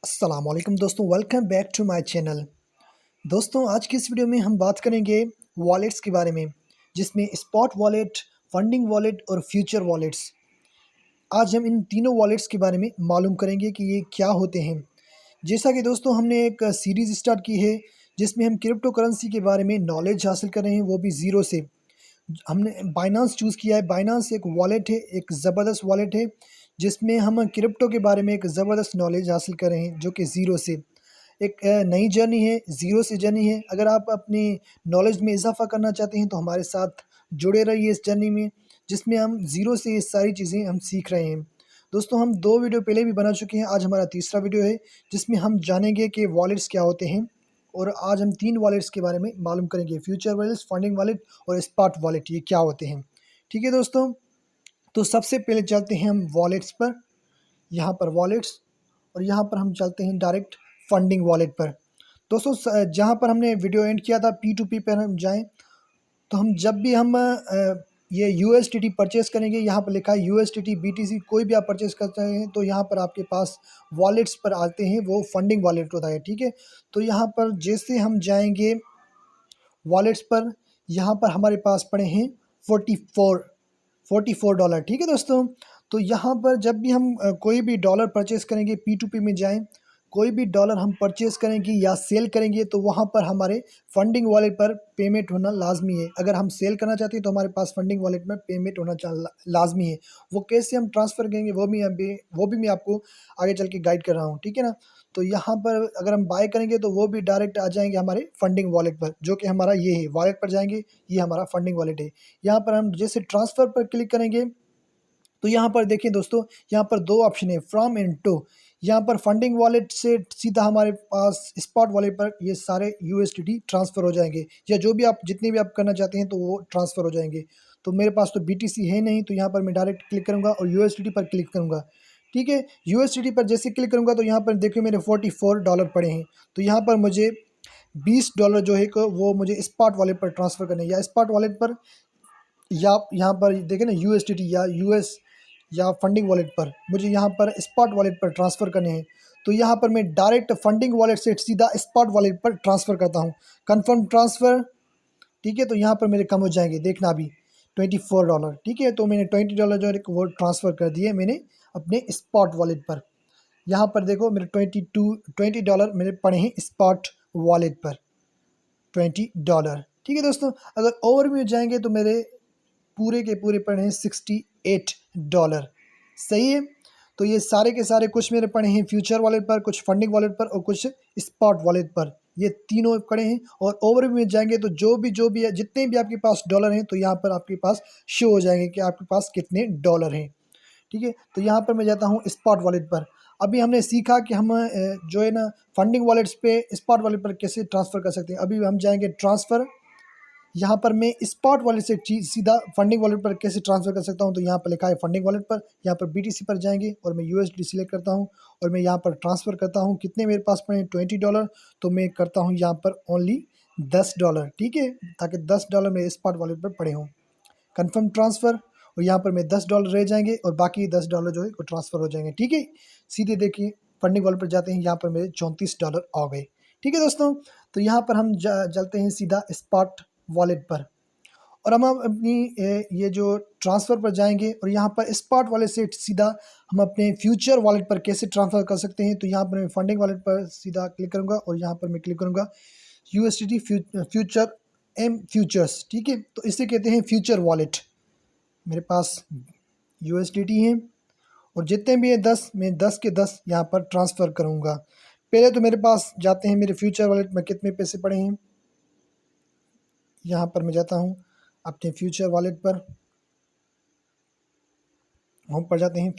अस्सलामुअलैकुम दोस्तों, welcome back to my channel. दोस्तों, आज की इस वीडियो में हम बात करेंगे वॉलेट्स के बारे में, जिसमें स्पॉट वॉलेट, फंडिंग वॉलेट और फ्यूचर वॉलेट्स। आज हम इन तीनों वॉलेट्स के बारे में मालूम करेंगे कि ये क्या होते हैं। जैसा कि दोस्तों हमने एक सीरीज़ स्टार्ट की है जिसमें हम क्रिप्टो करेंसी के बारे में नॉलेज हासिल कर रहे हैं, वो भी ज़ीरो से। हमने बाइनांस चूज़ किया है। बाइनांस एक वॉलेट है, एक ज़बरदस्त वॉलेट है जिसमें हम क्रिप्टो के बारे में एक ज़बरदस्त नॉलेज हासिल कर रहे हैं, जो कि ज़ीरो से। एक नई जर्नी है, ज़ीरो से जर्नी है। अगर आप अपनी नॉलेज में इजाफ़ा करना चाहते हैं तो हमारे साथ जुड़े रहिए इस जर्नी में, जिसमें हम ज़ीरो से ये सारी चीज़ें हम सीख रहे हैं। दोस्तों, हम 2 वीडियो पहले भी बना चुके हैं, आज हमारा तीसरा वीडियो है जिसमें हम जानेंगे कि वॉलेट्स क्या होते हैं। और आज हम 3 वॉलेट्स के बारे में मालूम करेंगे, फ्यूचर वॉलेट्स, फंडिंग वॉलेट और स्पॉट वॉलेट, ये क्या होते हैं। ठीक है दोस्तों, तो सबसे पहले चलते हैं हम वॉलेट्स पर। यहाँ पर वॉलेट्स, और यहाँ पर हम चलते हैं डायरेक्ट फंडिंग वॉलेट पर। दोस्तों, जहाँ पर हमने वीडियो एंड किया था P2P पर हम जाएँ, तो हम जब भी हम ये USDT परचेज़ करेंगे, यहाँ पर लिखा है USDT, BTC, कोई भी आप परचेज़ करते हैं तो यहाँ पर आपके पास वॉलेट्स पर आते हैं, वो फंडिंग वॉलेट होता है। ठीक है, तो यहाँ पर जैसे हम जाएंगे वॉलेट्स पर, यहाँ पर हमारे पास पड़े हैं 44 डॉलर। ठीक है दोस्तों, तो यहाँ पर जब भी हम कोई भी डॉलर परचेज़ करेंगे, P2P में जाएं, कोई भी डॉलर हम परचेज़ करेंगे या सेल करेंगे तो वहाँ पर हमारे फंडिंग वॉलेट पर पेमेंट होना लाजमी है। अगर हम सेल करना चाहते हैं तो हमारे पास फंडिंग वॉलेट में पेमेंट होना लाजमी है। वो कैसे हम ट्रांसफ़र करेंगे वो भी मैं आपको आगे चल के गाइड कर रहा हूँ। ठीक है ना, तो यहाँ पर अगर हम बाय करेंगे तो वो भी डायरेक्ट आ जाएंगे हमारे फंडिंग वॉलेट पर, जो कि हमारा ये है। वॉलेट पर जाएंगे, ये हमारा फंडिंग वॉलेट है। यहाँ पर हम जैसे ट्रांसफ़र पर क्लिक करेंगे तो यहाँ पर देखिए दोस्तों, यहाँ पर 2 ऑप्शन है, फ्रॉम एंड टू। यहाँ पर फंडिंग वॉलेट से सीधा हमारे पास स्पॉट वॉलेट पर ये सारे USDT ट्रांसफ़र हो जाएंगे, या जो भी आप जितने भी आप करना चाहते हैं तो वो ट्रांसफ़र हो जाएंगे। तो मेरे पास तो BTC है नहीं, तो यहाँ पर मैं डायरेक्ट क्लिक करूँगा और USDT पर क्लिक करूँगा। ठीक है, USDT पर जैसे क्लिक करूँगा तो यहाँ पर देखिए मेरे 44 डॉलर पड़े हैं। तो यहाँ पर मुझे 20 डॉलर जो है वो मुझे स्पॉट वॉलेट पर ट्रांसफ़र करने हैं, या स्पॉट वॉलेट पर, या यहाँ पर देखें ना USDT या US या फंडिंग वॉलेट पर, मुझे यहाँ पर स्पॉट वॉलेट पर ट्रांसफ़र करने हैं। तो यहाँ पर मैं डायरेक्ट फंडिंग वॉलेट से सीधा स्पॉट वॉलेट पर ट्रांसफ़र करता हूँ, कंफर्म ट्रांसफ़र। ठीक है, तो यहाँ पर मेरे कम हो जाएंगे, देखना अभी 24 डॉलर। ठीक है, तो मैंने 20 डॉलर जो है वो ट्रांसफ़र कर दिए मैंने अपने स्पॉट वॉलेट पर। यहाँ पर देखो मेरे 20 डॉलर मेरे पड़े हैं स्पॉट वॉलेट पर, 20 डॉलर। ठीक है दोस्तों, अगर ओवर में जाएंगे तो मेरे पूरे के पूरे पड़े हैं 68 डॉलर। सही है, तो ये सारे के सारे कुछ मेरे पड़े हैं फ्यूचर वॉलेट पर, कुछ फंडिंग वॉलेट पर और कुछ स्पॉट वॉलेट पर, ये तीनों पड़े हैं। और ओवर में जाएंगे तो जो भी है, जितने भी आपके पास डॉलर हैं, तो यहाँ पर आपके पास शो हो जाएंगे कि आपके पास कितने डॉलर हैं। ठीक है, तो यहाँ पर मैं जाता हूँ स्पॉट वॉलेट पर। अभी हमने सीखा कि हम जो है ना फंडिंग वॉलेट्स पे स्पॉट वॉलेट पर कैसे ट्रांसफ़र कर सकते हैं। अभी हम जाएंगे ट्रांसफ़र। यहाँ पर मैं स्पॉट वॉलेट से सीधा फंडिंग वॉलेट पर कैसे ट्रांसफ़र कर सकता हूँ, तो यहाँ पर लिखा है फंडिंग वॉलेट पर। यहाँ पर BTC पर जाएंगे और मैं USD सिलेक्ट करता हूँ और मैं यहाँ पर ट्रांसफ़र करता हूँ। कितने मेरे पास पड़े हैं 20 डॉलर, तो मैं करता हूँ यहाँ पर ओनली 10 डॉलर। ठीक है, ताकि 10 डॉलर मेरे स्पॉट वॉलेट पर पड़े हों। कन्फर्म ट्रांसफ़र, और यहाँ पर मैं 10 डॉलर रह जाएंगे और बाकी 10 डॉलर जो है वो ट्रांसफ़र हो जाएंगे। ठीक है, सीधे देखिए फंडिंग वॉलेट पर जाते हैं, यहाँ पर मेरे 34 डॉलर आ गए। ठीक है दोस्तों, तो यहाँ पर हम चलते हैं सीधा स्पॉट वॉलेट पर, और हम अपनी ये जो ट्रांसफ़र पर जाएंगे और यहाँ पर स्पॉट वॉलेट से सीधा हम अपने फ्यूचर वॉलेट पर कैसे ट्रांसफ़र कर सकते हैं। तो यहाँ पर मैं फंडिंग वॉलेट पर सीधा क्लिक करूँगा और यहाँ पर मैं क्लिक करूँगा USDT फ्यूचर फ्यूचर्स। ठीक है, तो इसे कहते हैं फ्यूचर वॉलेट। मेरे पास USDT है और जितने भी है 10, मैं 10 के 10 यहाँ पर ट्रांसफ़र करूँगा। पहले तो मेरे पास जाते हैं मेरे फ्यूचर वॉलेट में कितने पैसे पड़े हैं। यहाँ पर मैं जाता हूँ अपने फ्यूचर वॉलेट पर, हम पर जाते हैं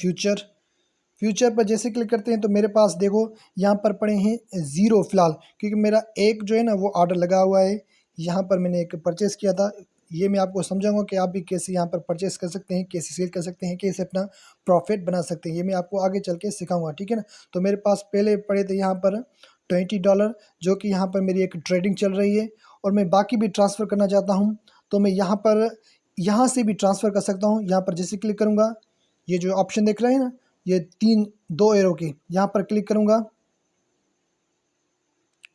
फ्यूचर पर जैसे क्लिक करते हैं तो मेरे पास देखो यहाँ पर पड़े हैं ज़ीरो फ़िलहाल, क्योंकि मेरा एक जो है ना वो ऑर्डर लगा हुआ है। यहाँ पर मैंने एक परचेज़ किया था, ये मैं आपको समझाऊंगा कि आप भी कैसे यहाँ पर परचेज़ कर सकते हैं, कैसे सेल कर सकते हैं, कैसे अपना प्रॉफिट बना सकते हैं, ये मैं आपको आगे चल के सिखाऊँगा। ठीक है ना, तो मेरे पास पहले पड़े थे यहाँ पर 20 डॉलर, जो कि यहाँ पर मेरी एक ट्रेडिंग चल रही है और मैं बाकी भी ट्रांसफ़र करना चाहता हूँ, तो मैं यहाँ से भी ट्रांसफ़र कर सकता हूँ। यहाँ पर जैसे क्लिक करूँगा, ये जो ऑप्शन देख रहे हैं ना, ये 2 एरो के, यहाँ पर क्लिक करूँगा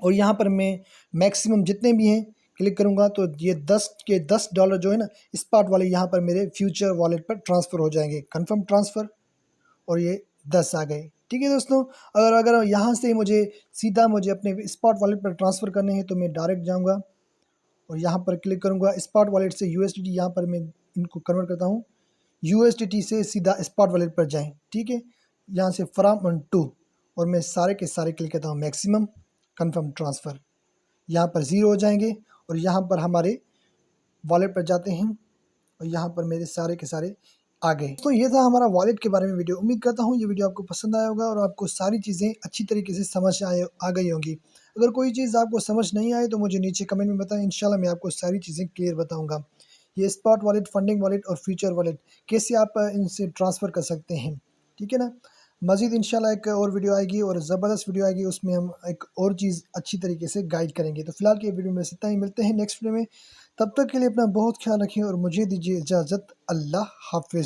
और यहाँ पर मैं मैक्सिमम जितने भी हैं क्लिक करूँगा तो ये 10 के 10 डॉलर जो है ना स्पॉट वाले यहाँ पर मेरे फ्यूचर वॉलेट पर ट्रांसफ़र हो जाएंगे। कंफर्म ट्रांसफ़र, और ये 10 आ गए। ठीक है दोस्तों, अगर अगर यहाँ से मुझे सीधा मुझे अपने स्पॉट वॉलेट पर ट्रांसफ़र करने हैं तो मैं डायरेक्ट जाऊँगा और यहाँ पर क्लिक करूँगा स्पॉट वॉलेट से USDT, यहाँ पर मैं इनको कन्वर्ट करता हूँ। USDT से सीधा स्पॉट वॉलेट पर जाएँ। ठीक है, यहाँ से फ्रॉम ऑन टू, और मैं सारे के सारे क्लिक करता हूँ मैक्सिमम, कंफर्म ट्रांसफ़र। यहाँ पर 0 हो जाएंगे और यहाँ पर हमारे वॉलेट पर जाते हैं और यहाँ पर मेरे सारे के सारे आ गए। तो ये था हमारा वॉलेट के बारे में वीडियो। उम्मीद करता हूँ ये वीडियो आपको पसंद आया होगा और आपको सारी चीज़ें अच्छी तरीके से समझ आ गई होंगी। अगर कोई चीज़ आपको समझ नहीं आए तो मुझे नीचे कमेंट में बताएं, इंशाल्लाह मैं आपको सारी चीज़ें क्लियर बताऊँगा। ये स्पॉट वॉलेट, फंडिंग वॉलेट और फ्यूचर वॉलेट कैसे आप इनसे ट्रांसफ़र कर सकते हैं। ठीक है ना, मज़ीद इंशाल्लाह एक और वीडियो आएगी और ज़बरदस्त वीडियो आएगी, उसमें हम एक और चीज़ अच्छी तरीके से गाइड करेंगे। तो फिलहाल के वीडियो में इतना ही, मिलते हैं नेक्स्ट वीडियो में। तब तक के लिए अपना बहुत ख्याल रखें और मुझे दीजिए इजाज़त। अल्लाह हाफ़िज़।